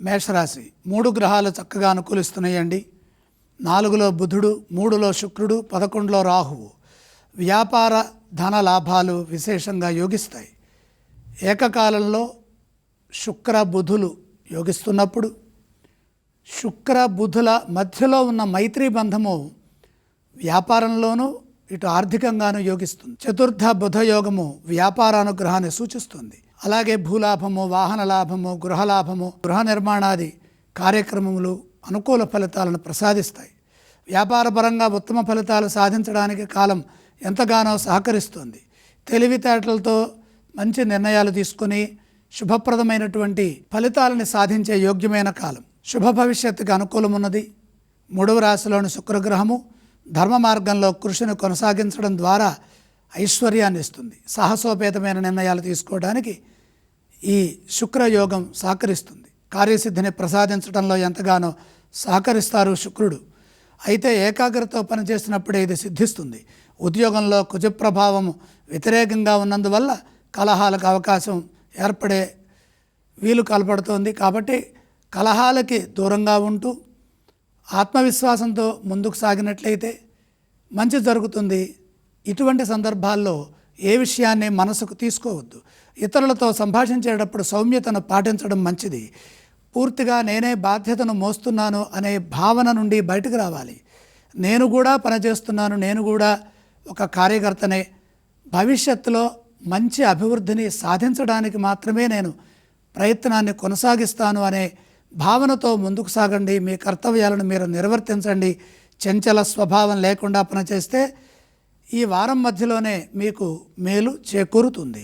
మేషరాశి 3 గ్రహాలు చక్కగా అనుకూలిస్తున్నాయండి. 4లో బుధుడు, 3లో శుక్రుడు, 11లో రాహువు. వ్యాపార ధన లాభాలు విశేషంగా యోగిస్తాయి. ఏకకాలంలో శుక్ర బుధులు యోగిస్తున్నప్పుడు శుక్ర బుధుల మధ్యలో ఉన్న మైత్రీ బంధము వ్యాపారంలోనూ ఇటు ఆర్థికంగానూ యోగిస్తుంది. చతుర్థ బుధ యోగము వ్యాపారానుగ్రహాన్ని సూచిస్తుంది. అలాగే భూలాభము, వాహన లాభము, గృహలాభము, గృహ నిర్మాణాది కార్యక్రమములు అనుకూల ఫలితాలను ప్రసాదిస్తాయి. వ్యాపారపరంగా ఉత్తమ ఫలితాలు సాధించడానికి కాలం ఎంతగానో సహకరిస్తుంది. తెలివితేటలతో మంచి నిర్ణయాలు తీసుకుని శుభప్రదమైనటువంటి ఫలితాలను సాధించే యోగ్యమైన కాలం. శుభ భవిష్యత్తుకు అనుకూలమున్నది. 3వ రాశిలోని శుక్రగ్రహము ధర్మ మార్గంలో కృషిని కొనసాగించడం ద్వారా ఐశ్వర్యాన్ని ఇస్తుంది. సాహసోపేతమైన నిర్ణయాలు తీసుకోవడానికి ఈ శుక్రయోగం సహకరిస్తుంది. కార్యసిద్ధిని ప్రసాదించడంలో ఎంతగానో సహకరిస్తారు శుక్రుడు. అయితే ఏకాగ్రతతో పనిచేసినప్పుడే ఇది సిద్ధిస్తుంది. ఉద్యోగంలో కుజ ప్రభావం వ్యతిరేకంగా ఉన్నందువల్ల కలహాలకు అవకాశం ఏర్పడే వీలు కలపడుతోంది. కాబట్టి కలహాలకి దూరంగా ఉంటూ ఆత్మవిశ్వాసంతో ముందుకు సాగినట్లయితే మంచి జరుగుతుంది. ఇటువంటి సందర్భాల్లో ఏ విషయాన్ని మనసుకు తీసుకోవద్దు. ఇతరులతో సంభాషించేటప్పుడు సౌమ్యతను పాటించడం మంచిది. పూర్తిగా నేనే బాధ్యతను మోస్తున్నాను అనే భావన నుండి బయటకు రావాలి. నేను కూడా పనిచేస్తున్నాను, నేను కూడా ఒక కార్యకర్తనే, భవిష్యత్తులో మంచి అభివృద్ధిని సాధించడానికి మాత్రమే నేను ప్రయత్నాన్ని కొనసాగిస్తాను అనే భావనతో ముందుకు సాగండి. మీ కర్తవ్యాలను మీరు నిర్వర్తించండి. చంచల స్వభావం లేకుండా పనిచేస్తే ఈ వారం మధ్యలోనే మీకు మేలు చేకూరుతుంది.